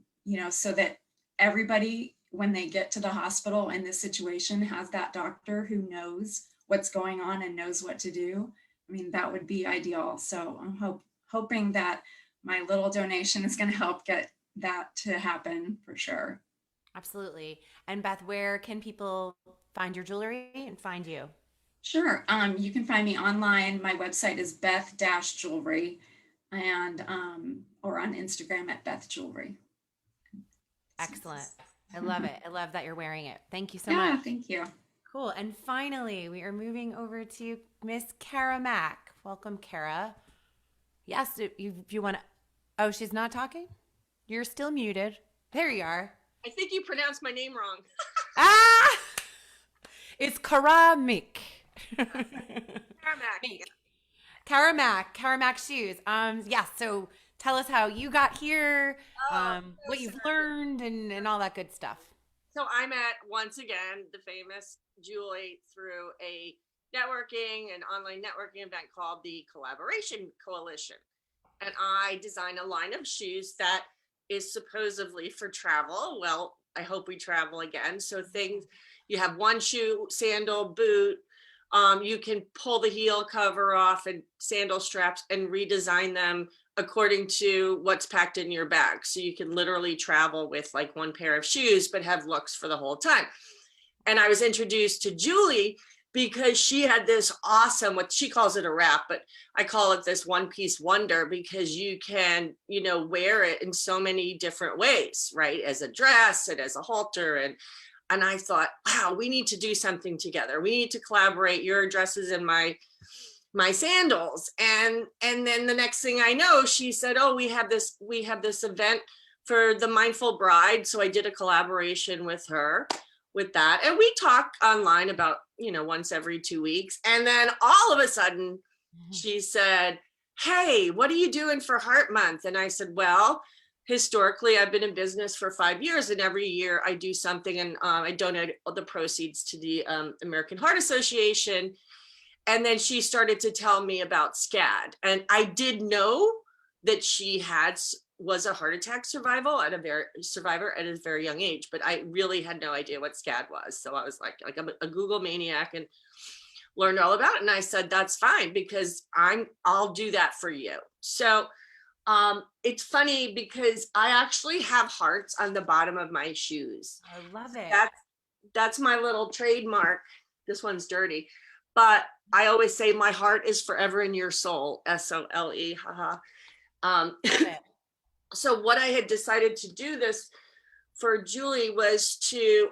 so that everybody, when they get to the hospital in this situation, has that doctor who knows what's going on and knows what to do. I mean, that would be ideal. So I'm hoping that my little donation is going to help get that to happen for sure. Absolutely. And Beth, where can people find your jewelry and find you? Sure. You can find me online. My website is Beth-Jewelry, and or on Instagram at Beth Jewelry. Excellent. I love it. I love that you're wearing it. Thank you so Yeah, much. thank you. Cool. And finally, we are moving over to Miss Kara Mack. Welcome, Kara. Yes, if you want to. Oh, she's not talking? You're still muted. There you are. I think you pronounced my name wrong. Ah! It's Kara Mack. Kara Mack shoes. Yeah, so tell us how you got here, what you've learned, and all that good stuff. So I met, once again, the famous Julie through a networking and online networking event called the Collaboration Coalition. And I designed a line of shoes that is supposedly for travel. Well, I hope we travel again. So things, you have one shoe, sandal, boot. You can pull the heel cover off and sandal straps and redesign them according to what's packed in your bag. So you can literally travel with like one pair of shoes, but have looks for the whole time. And I was introduced to Julie because she had this awesome, what she calls it a wrap, but I call it this one-piece wonder, because you can, wear it in so many different ways, right? As a dress and as a halter. And I thought, wow, we need to do something together. We need to collaborate, your dresses and my sandals. And then the next thing I know, she said, oh, we have this event for the Mindful Bride. So I did a collaboration with her with that. And we talk online about, once every 2 weeks. And then all of a sudden she said, hey, what are you doing for Heart Month? And I said, well, historically, I've been in business for 5 years, and every year I do something, and I donate the proceeds to the American Heart Association. And then she started to tell me about Scad. And I did know that she was a heart attack survivor at a very young age, but I really had no idea what Scad was. So I was like I'm a Google maniac and learned all about it. And I said, that's fine, because I'll do that for you. So it's funny because I actually have hearts on the bottom of my shoes. I love it. That's my little trademark. This one's dirty, but I always say my heart is forever in your soul. SOLE. Haha. So what I had decided to do this for Julie was to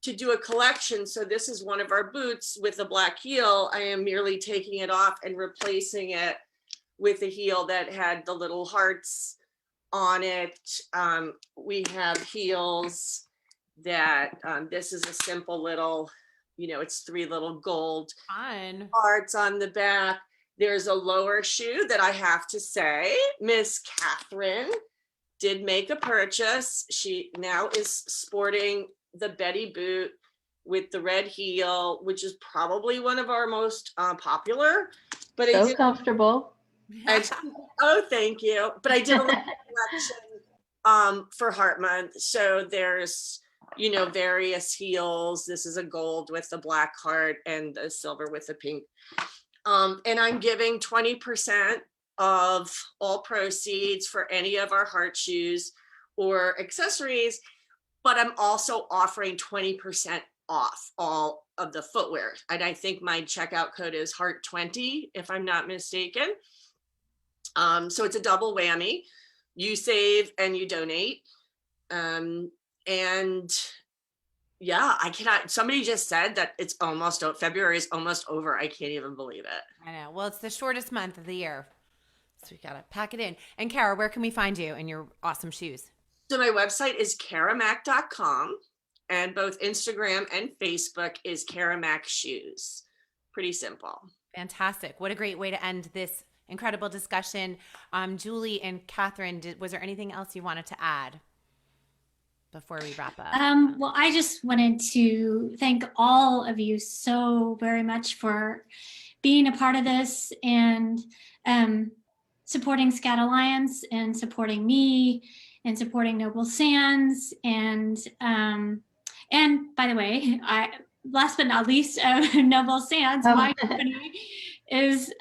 do a collection. So this is one of our boots with a black heel. I am merely taking it off and replacing it with a heel that had the little hearts on it. We have heels that this is a simple little, it's 3 little gold hearts on the back. There's a lower shoe that I have to say, Miss Catherine did make a purchase. She now is sporting the Betty boot with the red heel, which is probably one of our most popular. But so comfortable. Oh, thank you. But I did a little collection for Heart Month. So there's, various heels. This is a gold with the black heart and the silver with the pink. And I'm giving 20% of all proceeds for any of our heart shoes or accessories, but I'm also offering 20% off all of the footwear. And I think my checkout code is Heart20, if I'm not mistaken. So it's a double whammy. You save and you donate. And yeah, I cannot. Somebody just said that it's almost February is almost over. I can't even believe it. I know. Well, it's the shortest month of the year, so we gotta pack it in. And Kara, where can we find you and your awesome shoes? So my website is karamack.com, and both Instagram and Facebook is Kara Mack Shoes. Pretty simple. Fantastic. What a great way to end this incredible discussion. Julie and Catherine, was there anything else you wanted to add? before we wrap up? Well, I just wanted to thank all of you so very much for being a part of this and supporting Scad Alliance and supporting me and supporting Noble Sands. And by the way, last but not least, Noble Sands, my company, is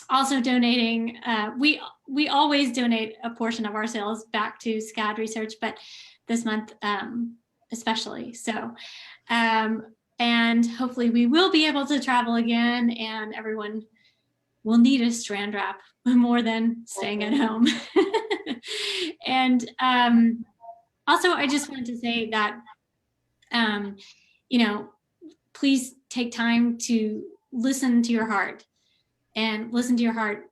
also donating. We always donate a portion of our sales back to Scad Research, but this month especially. So, and hopefully we will be able to travel again, and everyone will need a strand wrap more than staying at home. And also, I just wanted to say that, please take time to listen to your heart, and listen to your heart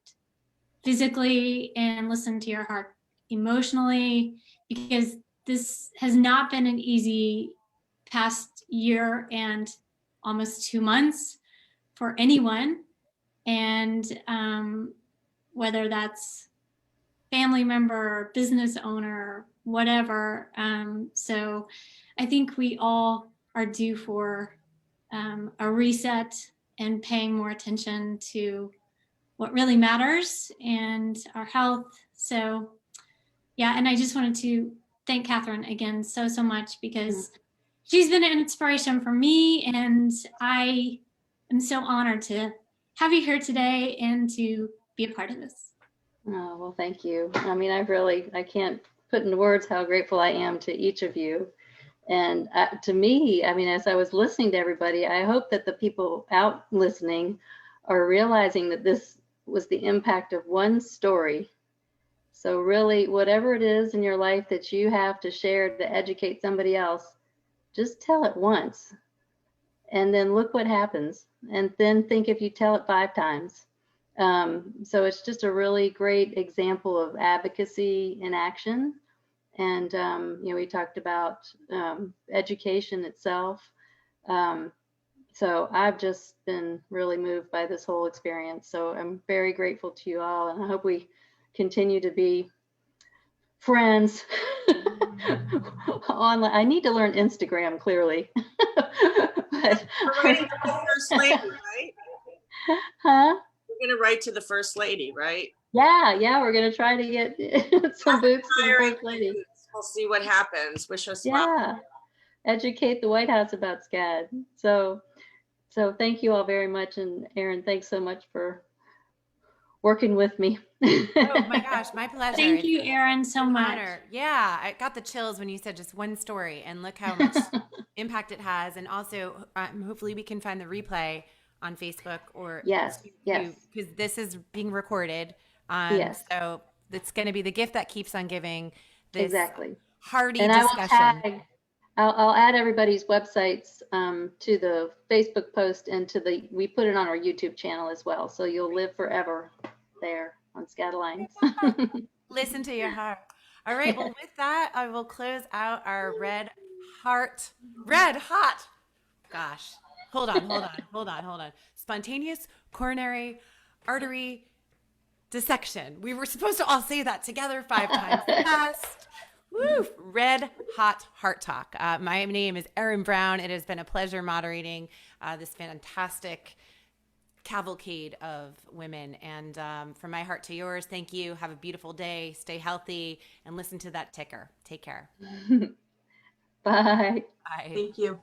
physically and listen to your heart emotionally, because this has not been an easy past year and almost 2 months for anyone. And whether that's family member, business owner, whatever. So I think we all are due for a reset and paying more attention to what really matters and our health. So yeah, and I just wanted to thank Catherine again so much, because she's been an inspiration for me, and I am so honored to have you here today and to be a part of this. Oh, well, thank you. I mean, I can't put into words how grateful I am to each of you. And to me, I mean, as I was listening to everybody, I hope that the people out listening are realizing that this was the impact of one story. So really, whatever it is in your life that you have to share to educate somebody else, just tell it once. And then look what happens. And then think if you tell it 5 times. So it's just a really great example of advocacy in action. And, we talked about education itself. So I've just been really moved by this whole experience. So I'm very grateful to you all, and I hope we continue to be friends online. I need to learn Instagram, clearly. But, we're waiting for the first lady, right? Huh? We're gonna write to the first lady, right? Yeah, we're gonna try to get some boots to the first lady. We'll see what happens. Wish us Yeah, well. educate the White House about Scad. So thank you all very much, and Erin, thanks so much for working with me. Oh my gosh, my pleasure. Thank you, Erin, so much. Honor. Yeah, I got the chills when you said just one story, and look how much impact it has. And also, hopefully we can find the replay on Facebook or yes, because this is being recorded. Yes. So it's going to be the gift that keeps on giving. This exactly. Hearty and discussion. I'll add everybody's websites to the Facebook post, and we put it on our YouTube channel as well. So you'll live forever there on Scad Alliance. Listen to your heart. All right. Well, with that, I will close out our red hot. Gosh, hold on. Spontaneous coronary artery dissection. We were supposed to all say that together 5 times fast. Woo! Red hot heart talk. My name is Erin Brown. It has been a pleasure moderating this fantastic cavalcade of women. And from my heart to yours, thank you. Have a beautiful day. Stay healthy and listen to that ticker. Take care. Bye. Bye. Thank you.